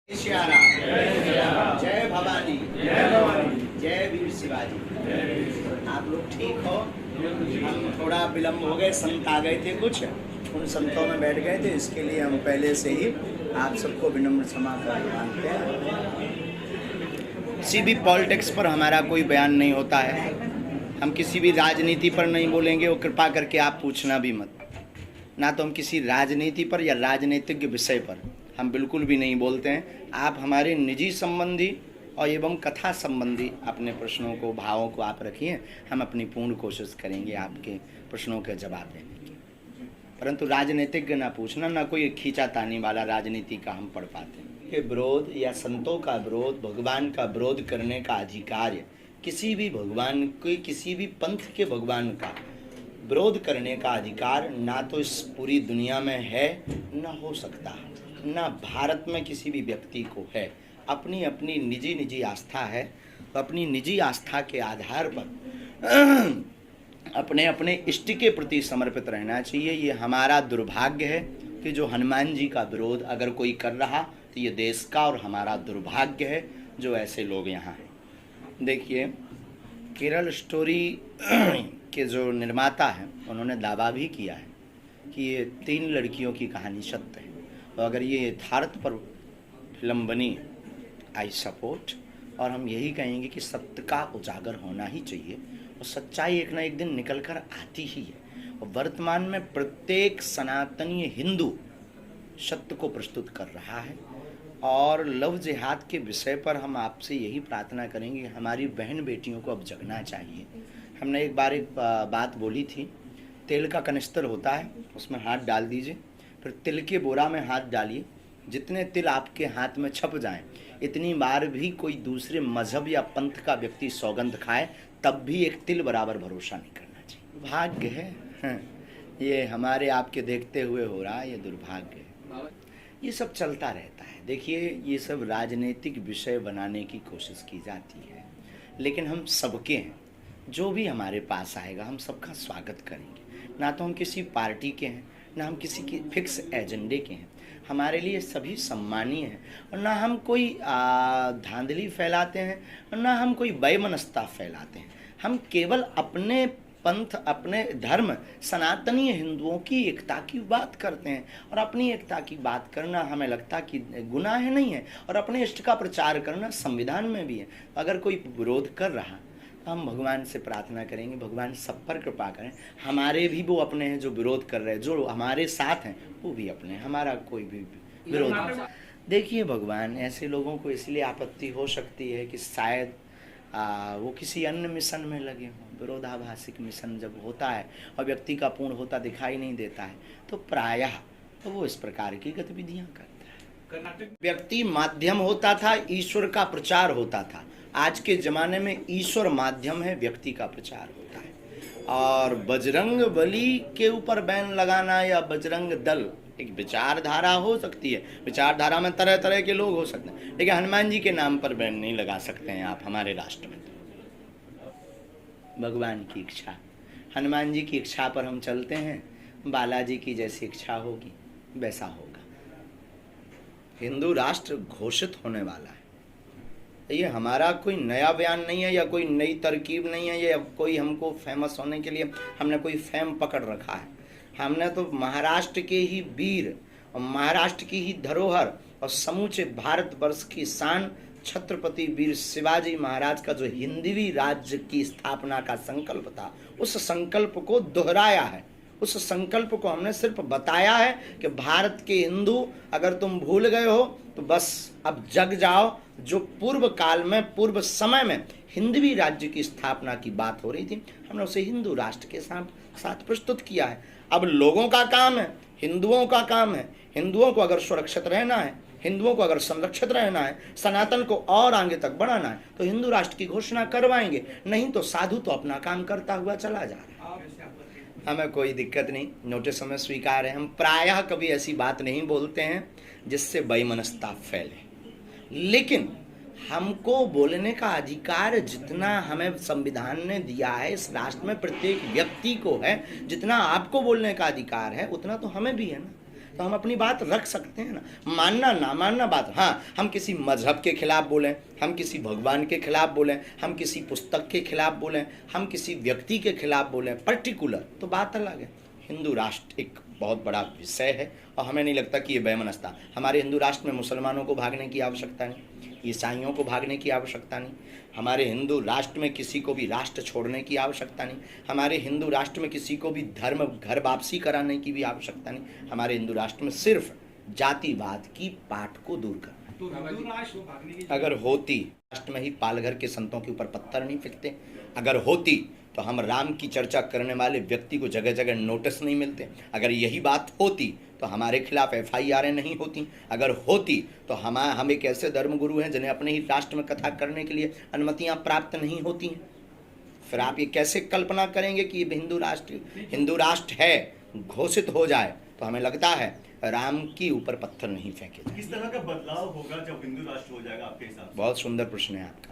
जय श्याराम, जय भवानी, जय वीर शिवाजी। आप लोग ठीक हो? हम थोड़ा विलम्ब हो गए, संत आ गए थे, कुछ उन संतों में बैठ गए थे, इसके लिए हम पहले से ही आप सबको विनम्र क्षमा मांगते हैं। किसी भी पॉलिटिक्स पर हमारा कोई बयान नहीं होता है, हम किसी भी राजनीति पर नहीं बोलेंगे, और कृपा करके आप पूछना भी मत। ना तो हम किसी राजनीति पर या राजनीतिक विषय पर हम बिल्कुल भी नहीं बोलते हैं। आप हमारे निजी संबंधी और एवं कथा संबंधी अपने प्रश्नों को, भावों को आप रखिए, हम अपनी पूर्ण कोशिश करेंगे आपके प्रश्नों के जवाब देने की। परंतु राजनीतिक ना पूछना, ना कोई खींचातानी वाला राजनीति का हम पढ़ पाते हैं। के विरोध या संतों का विरोध, भगवान का विरोध करने का अधिकार, किसी भी भगवान के, किसी भी पंथ के भगवान का विरोध करने का अधिकार ना तो इस पूरी दुनिया में है, ना हो सकता है, ना भारत में किसी भी व्यक्ति को है। अपनी अपनी निजी आस्था है, तो अपनी निजी आस्था के आधार पर अपने अपने इष्ट के प्रति समर्पित रहना चाहिए। ये हमारा दुर्भाग्य है कि जो हनुमान जी का विरोध अगर कोई कर रहा तो ये देश का और हमारा दुर्भाग्य है जो ऐसे लोग यहाँ हैं। देखिए, केरल स्टोरी के जो निर्माता हैं उन्होंने दावा भी किया है कि ये 3 लड़कियों की कहानी सत्य है, और अगर ये यथार्थ पर फिल्म बनी, आई सपोर्ट। और हम यही कहेंगे कि सत्य का उजागर होना ही चाहिए, और सच्चाई एक ना एक दिन निकल कर आती ही है। और वर्तमान में प्रत्येक सनातनी हिंदू सत्य को प्रस्तुत कर रहा है। और लव जिहाद के विषय पर हम आपसे यही प्रार्थना करेंगे कि हमारी बहन बेटियों को अब जगना चाहिए। हमने एक बार एक बात बोली थी, तेल का कनिस्तर होता है, उसमें हाथ डाल दीजिए, फिर तिल के बोरा में हाथ डालिए, जितने तिल आपके हाथ में छप जाएं, इतनी बार भी कोई दूसरे मजहब या पंथ का व्यक्ति सौगंध खाए तब भी एक तिल बराबर भरोसा नहीं करना चाहिए। भाग्य है, ये हमारे आपके देखते हुए हो रहा है, ये दुर्भाग्य है। ये सब चलता रहता है। देखिए, ये सब राजनीतिक विषय बनाने की कोशिश की जाती है, लेकिन हम सबके हैं। जो भी हमारे पास आएगा हम सबका स्वागत करेंगे। ना तो हम किसी पार्टी के हैं, ना हम किसी की फिक्स एजेंडे के हैं। हमारे लिए सभी सम्मानीय हैं, और ना हम कोई धांधली फैलाते हैं, और ना हम कोई वैमनस्यता फैलाते हैं। हम केवल अपने पंथ, अपने धर्म, सनातनी हिंदुओं की एकता की बात करते हैं। और अपनी एकता की बात करना हमें लगता कि गुनाह नहीं है, और अपने इष्ट का प्रचार करना संविधान में भी है। अगर कोई विरोध कर रहा, हम भगवान से प्रार्थना करेंगे, भगवान सब पर कृपा करें। हमारे भी वो अपने हैं जो विरोध कर रहे हैं, जो हमारे साथ हैं वो भी अपने हैं, हमारा कोई भी विरोध नहीं। देखिए, भगवान ऐसे लोगों को इसलिए आपत्ति हो सकती है कि शायद वो किसी अन्य मिशन में लगे हों। विरोधाभासिक मिशन जब होता है और व्यक्ति का पूर्ण होता दिखाई नहीं देता है, तो प्रायः तो वो इस प्रकार की गतिविधियाँ करता है। व्यक्ति माध्यम होता था, ईश्वर का प्रचार होता था। आज के ज़माने में ईश्वर माध्यम है, व्यक्ति का प्रचार होता है। और बजरंग बली के ऊपर बैन लगाना या बजरंग दल एक विचारधारा हो सकती है, विचारधारा में तरह तरह के लोग हो सकते हैं, लेकिन हनुमान जी के नाम पर बैन नहीं लगा सकते हैं आप हमारे राष्ट्र में। भगवान की इच्छा, हनुमान जी की इच्छा पर हम चलते हैं, बालाजी की जैसी इच्छा होगी वैसा होगा। हिंदू राष्ट्र घोषित होने वाला है। ये हमारा कोई नया बयान नहीं है, या कोई नई तरकीब नहीं है, या कोई हमको फेमस होने के लिए हमने कोई फेम पकड़ रखा है। हमने तो महाराष्ट्र के ही वीर और महाराष्ट्र की ही धरोहर और समूचे भारतवर्ष की शान छत्रपति वीर शिवाजी महाराज का जो हिंदवी राज्य की स्थापना का संकल्प था, उस संकल्प को दोहराया है। उस संकल्प को हमने सिर्फ बताया है कि भारत के हिंदू, अगर तुम भूल गए हो तो बस अब जग जाओ। जो पूर्व काल में, पूर्व समय में हिंदवी राज्य की स्थापना की बात हो रही थी, हमने उसे हिंदू राष्ट्र के साथ प्रस्तुत किया है। अब लोगों का काम है, हिंदुओं का काम है, हिंदुओं को अगर सुरक्षित रहना है, हिंदुओं को अगर संरक्षित रहना है, सनातन को और आगे तक बढ़ाना है, तो हिंदू राष्ट्र की घोषणा करवाएंगे। नहीं तो साधु तो अपना काम करता हुआ चला जा रहा है। हमें कोई दिक्कत नहीं, नोटिस हमें स्वीकार है। हम प्रायः कभी ऐसी बात नहीं बोलते हैं जिससे वैमनस्यता फैले, लेकिन हमको बोलने का अधिकार जितना हमें संविधान ने दिया है, इस राष्ट्र में प्रत्येक व्यक्ति को है, जितना आपको बोलने का अधिकार है उतना तो हमें भी है ना। तो हम अपनी बात रख सकते हैं ना। मानना ना मानना बात, हाँ हम किसी मजहब के खिलाफ बोलें, हम किसी भगवान के खिलाफ बोलें, हम किसी पुस्तक के खिलाफ बोलें, हम किसी व्यक्ति के खिलाफ बोलें पर्टिकुलर, तो बात अलग है। हिंदू राष्ट्र एक बहुत बड़ा विषय है और हमें नहीं लगता कि ये बेमनस्ता। हमारे हिंदू राष्ट्र में मुसलमानों को भागने की आवश्यकता नहीं, ईसाइयों को भागने की आवश्यकता नहीं, हमारे हिंदू राष्ट्र में किसी को भी राष्ट्र छोड़ने की आवश्यकता नहीं, हमारे हिंदू राष्ट्र में किसी को भी धर्म घर वापसी कराने की भी आवश्यकता नहीं। हमारे हिंदू राष्ट्र में सिर्फ जातिवाद की पाठ को दूर करना। तो अगर होती राष्ट्र में ही पालघर के संतों के ऊपर पत्थर नहीं फेंकते, अगर होती तो हम राम की चर्चा करने वाले व्यक्ति को जगह जगह नोटिस नहीं मिलते, अगर यही बात होती तो हमारे खिलाफ FIR नहीं होती, अगर होती तो हम एक ऐसे धर्मगुरु हैं जिन्हें अपने ही राष्ट्र में कथा करने के लिए अनुमतियां प्राप्त नहीं होती हैं। फिर आप ये कैसे कल्पना करेंगे कि ये हिंदू राष्ट्र है घोषित हो जाए तो हमें लगता है राम के ऊपर पत्थर नहीं फेंके। किस तरह का बदलाव होगा जब हिंदू राष्ट्र हो जाएगा आपके हिसाब से? बहुत सुंदर प्रश्न है आपका।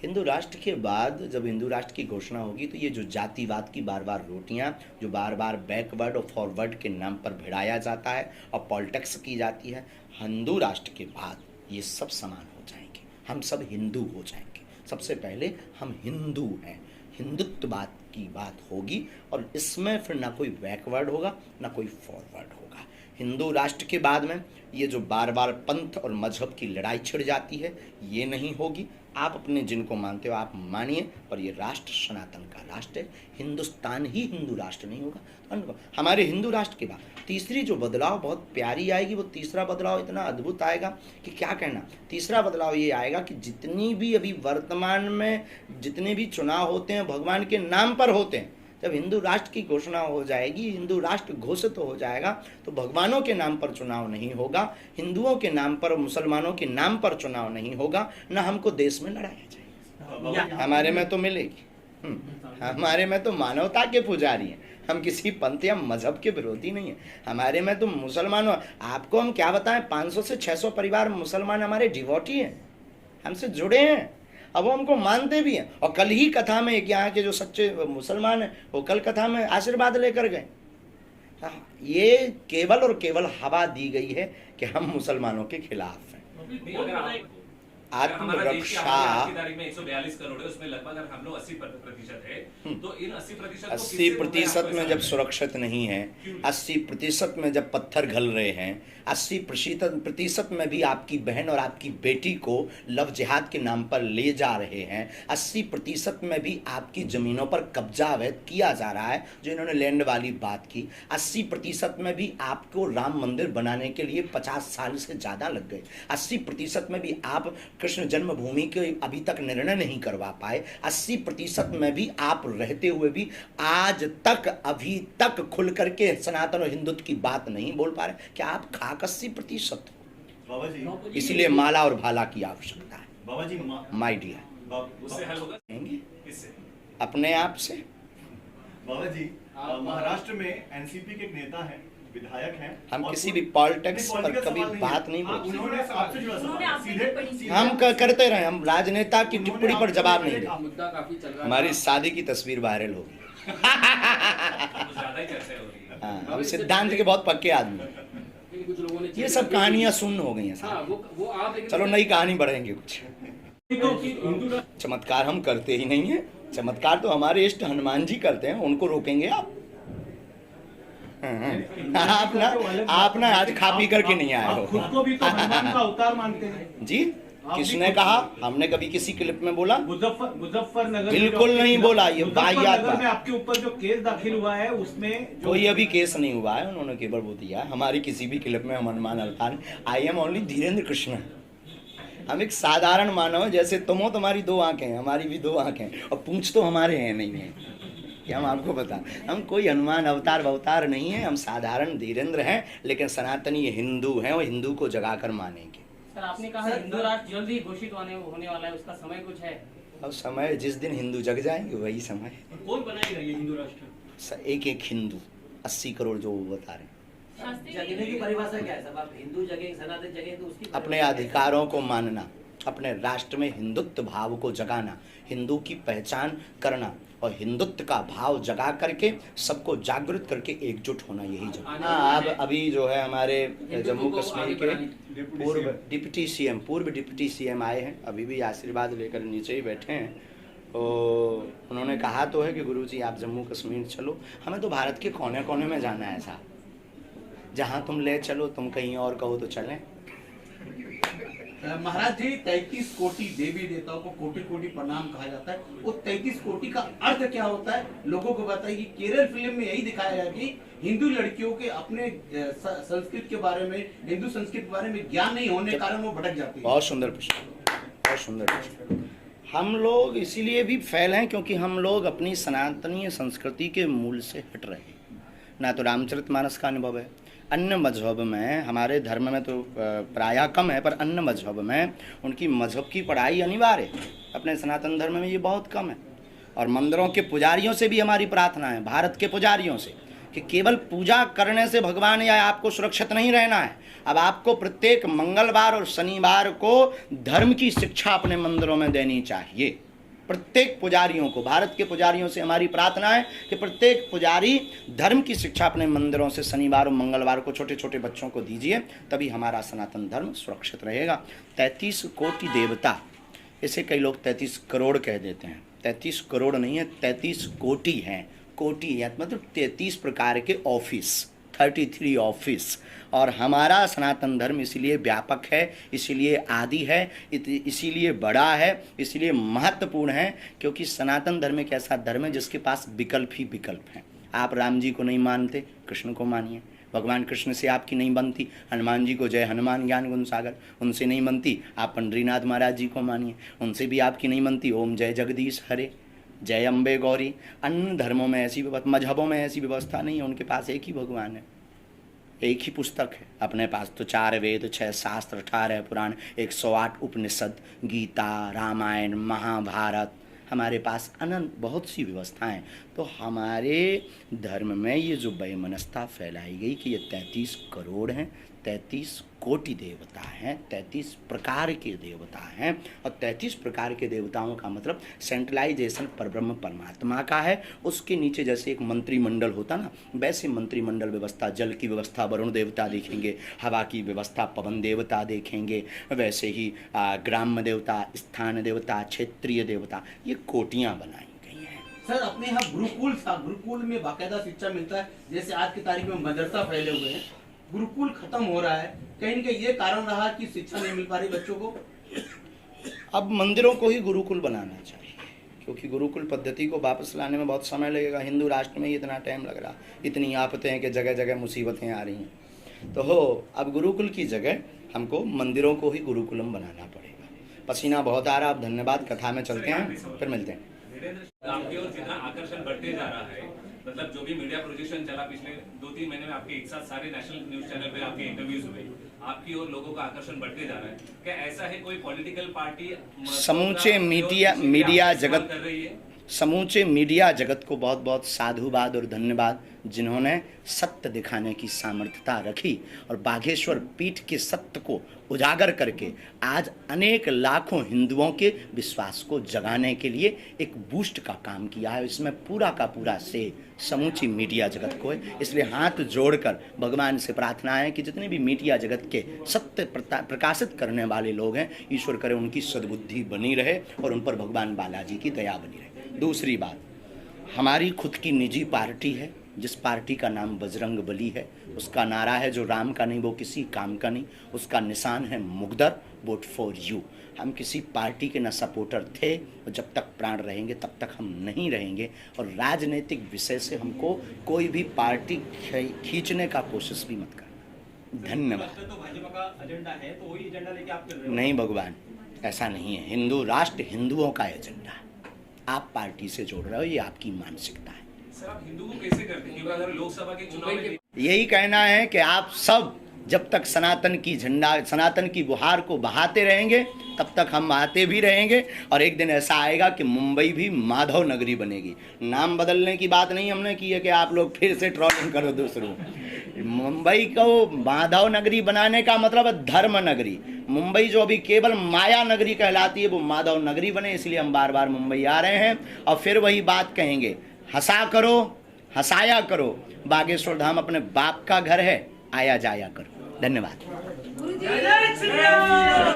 हिंदू राष्ट्र के बाद जब हिंदू राष्ट्र की घोषणा होगी तो ये जो जातिवाद की बार बार रोटियां, जो बार बार बैकवर्ड और फॉरवर्ड के नाम पर भिड़ाया जाता है और पॉलिटिक्स की जाती है, हिंदू राष्ट्र के बाद ये सब समान हो जाएंगे, हम सब हिंदू हो जाएंगे। सबसे पहले हम हिंदू हैं, हिंदुत्ववाद की बात होगी और इसमें फिर ना कोई बैकवर्ड होगा ना कोई फॉरवर्ड होगा। हिंदू राष्ट्र के बाद में ये जो बार बार पंथ और मजहब की लड़ाई छिड़ जाती है ये नहीं होगी। आप अपने जिनको मानते हो आप मानिए, पर ये राष्ट्र सनातन का राष्ट्र है, हिंदुस्तान ही हिंदू राष्ट्र नहीं होगा। हमारे हिंदू राष्ट्र के बाद तीसरी जो बदलाव बहुत प्यारी आएगी, वो तीसरा बदलाव इतना अद्भुत आएगा कि क्या कहना। तीसरा बदलाव ये आएगा कि जितनी भी अभी वर्तमान में जितने भी चुनाव होते हैं भगवान के नाम पर होते हैं, जब हिंदू राष्ट्र की घोषणा हो जाएगी, हिंदू राष्ट्र घोषित हो जाएगा तो भगवानों के नाम पर चुनाव नहीं होगा, हिंदुओं के नाम पर, मुसलमानों के नाम पर चुनाव नहीं होगा, ना हमको देश में लड़ाया जाएगा। हमारे में तो मिलेगी, हमारे में तो मानवता के पुजारी हैं, हम किसी पंथ या मजहब के विरोधी नहीं है। हमारे में तो मुसलमानों, आपको हम क्या बताएं, 500 से 600 परिवार मुसलमान हमारे डिवोटी हैं, हमसे जुड़े हैं, अब वो हमको मानते भी हैं। और कल ही कथा में एक यहाँ के जो सच्चे मुसलमान हैं वो कल कथा में आशीर्वाद लेकर गए। ये केवल और केवल हवा दी गई है कि हम मुसलमानों के खिलाफ हैं। आत्मरक्षा 142 करोड़ है, उसमें लगभग अगर हम लोग 80% है तो इन 80% 80% में जब सुरक्षित नहीं है, 80% में जब पत्थर घल रहे हैं, 80% में भी आपकी बहन और आपकी बेटी को लव जिहाद के नाम पर ले जा रहे हैं, 80% में भी आपकी जमीनों पर कब्जा अवैध किया जा रहा है जो इन्होंने लैंड वाली बात की, 80% में भी आपको राम मंदिर बनाने के लिए 50 साल से ज़्यादा लग गए, 80% में भी आप कृष्ण जन्मभूमि के अभी तक निर्णय नहीं करवा पाए, 80% में भी आप रहते हुए भी आज तक अभी तक खुल करके सनातन और हिंदुत्व की बात नहीं बोल पा रहे। क्या आप खाक 80%? बाबा जी, इसलिए माला और भाला की आवश्यकता है। बाबा जी, माय डियर, उससे हल होगा किससे? अपने आप से। बाबा जी, महाराष्ट्र में एनसीपी के एक नेता हैं, विधायक हैं, हम किसी भी पॉलिटिक्स पर कभी बात नहीं बोलते, उन्होंने आपसे जुड़ा सवाल सीधे हम करते रहे, हम राजनेता की टिप्पणी पर जवाब नहीं देते। मुद्दा काफी चल रहा है। हमारी शादी की तस्वीर वायरल होगी। ज्यादा ही चर्चा हो रही है। हाँ, हम सिद्धांत के बहुत पक्के आदमी हैं। कुछ लोगों ने ये सब कहानियां सुन्न हो गई हैं हाँ, साहब। वो आप लेकिन चलो नई कहानी बढ़ेंगे कुछ। चमत्कार हम करते ही नहीं है, चमत्कार तो हमारे इष्ट हनुमान जी करते हैं, उनको रोकेंगे आप? आप ना आज खा पी करके नहीं आए हो। खुद को भी तो हनुमान का अवतार मानते हैं जी, किसने कहा? हमने कभी किसी क्लिप में बोला? मुजफ्फरनगर बिल्कुल नहीं बोला, ये वाहियात में बात। आपके ऊपर जो केस दाखिल हुआ है उसमें कोई अभी केस नहीं हुआ है, उन्होंने केवल वो दिया है। हमारी किसी भी क्लिप में हम हनुमान अवतार, I am only Dhirendra Krishna. हम एक साधारण मानव है, जैसे तुम हो, तुम्हारी 2 आंखें हैं, हमारी भी 2 आंखें हैं, और पूंछ तो हमारे हैं नहीं है, कि हम आपको बता, हम कोई हनुमान अवतार नहीं है, हम साधारण धीरेन्द्र हैं, लेकिन सनातनी हिंदू हैं, वो हिंदू को जगाकर मानेंगे। सर आपने कहा हिंदू राष्ट्र जल्द ही घोषित होने वाला है, उसका समय कुछ है? अब समय जिस दिन हिंदू जग जाएंगे वही समय है। कौन बनाएगा ये हिंदू राष्ट्र? एक एक हिंदू, 80 करोड़ जो वो बता रहे हैं। जगने की परिभाषा क्या है? सब आप हिंदू जगह, सनातन जगह, तो उसकी अपने अधिकारों को मानना, अपने राष्ट्र में हिंदुत्व भाव को जगाना, हिंदू की पहचान करना, और हिंदुत्व का भाव जगा करके सबको जागृत करके एकजुट होना, यही जरूरी है। अब अभी जो है हमारे जम्मू कश्मीर के पूर्व डिप्टी सीएम आए हैं, अभी भी आशीर्वाद लेकर नीचे ही बैठे हैं। तो उन्होंने कहा तो है कि गुरुजी आप जम्मू कश्मीर चलो, हमें तो भारत के कोने कोने में जाना है साहब, जहाँ तुम ले चलो, तुम कहीं और कहो तो चलें। महाराज जी 33 कोटि देवी देवताओं को कोटि कोटि प्रणाम कहा जाता है, वो 33 कोटि का अर्थ क्या होता है लोगों को बताइए। केरल फिल्म में यही दिखाया गया कि हिंदू लड़कियों के अपने संस्कृत के बारे में, हिंदू संस्कृत के बारे में ज्ञान नहीं होने के कारण वो भटक जाती है। बहुत सुंदर प्रश्न, बहुत सुंदर प्रश्न। हम लोग इसीलिए भी फैल हैं क्योंकि हम लोग अपनी सनातनीय संस्कृति के मूल से हट रहे हैं। ना तो रामचरितमानस का अनुभव है, अन्य मजहब में, हमारे धर्म में तो प्रायः कम है, पर अन्य मजहब में उनकी मजहब की पढ़ाई अनिवार्य है। अपने सनातन धर्म में ये बहुत कम है। और मंदिरों के पुजारियों से भी हमारी प्रार्थना है, भारत के पुजारियों से, कि केवल पूजा करने से भगवान या आपको सुरक्षित नहीं रहना है। अब आपको प्रत्येक मंगलवार और शनिवार को धर्म की शिक्षा अपने मंदिरों में देनी चाहिए। प्रत्येक पुजारियों को, भारत के पुजारियों से हमारी प्रार्थना है कि प्रत्येक पुजारी धर्म की शिक्षा अपने मंदिरों से शनिवार और मंगलवार को छोटे छोटे बच्चों को दीजिए, तभी हमारा सनातन धर्म सुरक्षित रहेगा। 33 कोटि देवता, इसे कई लोग 33 करोड़ कह देते हैं। 33 करोड़ नहीं है, 33 कोटि हैं। कोटि है मतलब 33 प्रकार के ऑफिस, 33 ऑफिस। और हमारा सनातन धर्म इसीलिए व्यापक है, इसीलिए आदि है, इसीलिए बड़ा है, इसीलिए महत्वपूर्ण है, क्योंकि सनातन धर्म एक ऐसा धर्म है जिसके पास विकल्प ही विकल्प हैं। आप राम जी को नहीं मानते, कृष्ण को मानिए। भगवान कृष्ण से आपकी नहीं बनती, हनुमान जी को जय हनुमान ज्ञान गुण सागर, उनसे नहीं बनती, आप पंडरीनाथ महाराज जी को मानिए। उनसे भी आपकी नहीं बनती, ओम जय जगदीश हरे, जय अम्बे गौरी। अन्य धर्मों में ऐसी व्यवस्था, मजहबों में ऐसी व्यवस्था नहीं है। उनके पास एक ही भगवान है, एक ही पुस्तक है। अपने पास तो 4 वेद, 6 शास्त्र, 18 पुराण, 108 उपनिषद, गीता, रामायण, महाभारत, हमारे पास अनंत बहुत सी व्यवस्थाएं। तो हमारे धर्म में ये जो वैमनस्यता फैलाई गई कि ये 33 करोड़ हैं, 33 कोटि देवता हैं, 33 प्रकार के देवता हैं। और 33 प्रकार के देवताओं का मतलब सेंट्रलाइजेशन परब्रह्म परमात्मा का है। उसके नीचे जैसे एक मंत्रिमंडल होता ना, वैसे मंत्रिमंडल व्यवस्था, जल की व्यवस्था वरुण देवता देखेंगे, हवा की व्यवस्था पवन देवता देखेंगे, वैसे ही ग्राम्य देवता, स्थान देवता, क्षेत्रीय देवता, ये कोटियाँ बनाई गई हैं। सर अपने यहाँ गुरुकुल था, गुरुकुल में बाकायदा शिक्षा मिलता है। जैसे आज की तारीख में मदरसा फैले हुए हैं, गुरुकुल खत्म हो रहा है, कहीं न कहीं ये कारण रहा कि शिक्षा नहीं मिल पा रही बच्चों को। अब मंदिरों को ही गुरुकुल बनाना चाहिए, क्योंकि गुरुकुल पद्धति को वापस लाने में बहुत समय लगेगा। हिंदू राष्ट्र में ही इतना टाइम लग रहा, इतनी आफतें हैं कि जगह जगह मुसीबतें आ रही हैं। तो अब गुरुकुल की जगह हमको मंदिरों को ही गुरुकुलम बनाना पड़ेगा। पसीना बहुत आ रहा, अब धन्यवाद, कथा में चलते हैं, फिर मिलते हैं। आपकी ओर जितना आकर्षण बढ़ते जा रहा है, मतलब जो भी मीडिया प्रोजेक्शन चला पिछले 2-3 महीने में, आपके एक साथ सारे नेशनल न्यूज चैनल पे आपके इंटरव्यूज हुए, आपकी ओर लोगों का आकर्षण बढ़ते जा रहा है। क्या ऐसा है कोई पॉलिटिकल पार्टी समूचे मीडिया जगत कर रही है? समूचे मीडिया जगत को बहुत बहुत साधुवाद और धन्यवाद, जिन्होंने सत्य दिखाने की सामर्थ्यता रखी और बागेश्वर पीठ के सत्य को उजागर करके आज अनेक लाखों हिंदुओं के विश्वास को जगाने के लिए एक बूस्ट का काम किया है। इसमें पूरा का पूरा श्रेय समूची मीडिया जगत को है। इसलिए हाथ जोड़कर भगवान से प्रार्थना है कि जितने भी मीडिया जगत के सत्य प्रकाशित करने वाले लोग हैं, ईश्वर करे उनकी सद्बुद्धि बनी रहे और उन पर भगवान बालाजी की दया बनी रहे। दूसरी बात, हमारी खुद की निजी पार्टी है, जिस पार्टी का नाम बजरंग बली है। उसका नारा है जो राम का नहीं वो किसी काम का नहीं, उसका निशान है मुगदर, वोट फॉर यू। हम किसी पार्टी के न सपोर्टर थे और जब तक प्राण रहेंगे तब तक हम नहीं रहेंगे। और राजनीतिक विषय से हमको कोई भी पार्टी खींचने का कोशिश भी मत कर। धन्यवाद। तो भाजपा का एजेंडा है, तो वही एजेंडा लेके आप कर रहे हो? नहीं भगवान, ऐसा नहीं है। हिंदू राष्ट्र हिंदुओं का एजेंडा है। आप पार्टी से जोड़ रहे हो, ये आपकी मानसिकता है। सर आप हिंदू को कैसे करते हैं? अगर लोकसभा के चुनाव में यही कहना है कि आप सब जब तक सनातन की झंडा, सनातन की बुहार को बहाते रहेंगे तब तक हम आते भी रहेंगे। और एक दिन ऐसा आएगा कि मुंबई भी माधव नगरी बनेगी। नाम बदलने की बात नहीं हमने की है कि आप लोग फिर से ट्रोलिंग करो दूसरों। मुंबई को माधव नगरी बनाने का मतलब है धर्म नगरी। मुंबई जो अभी केवल माया नगरी कहलाती है वो माधव नगरी बने, इसलिए हम बार बार मुंबई आ रहे हैं। और फिर वही बात कहेंगे, हंसा करो हंसाया करो, बागेश्वर धाम अपने बाप का घर है, आया जाया करो। धन्यवाद।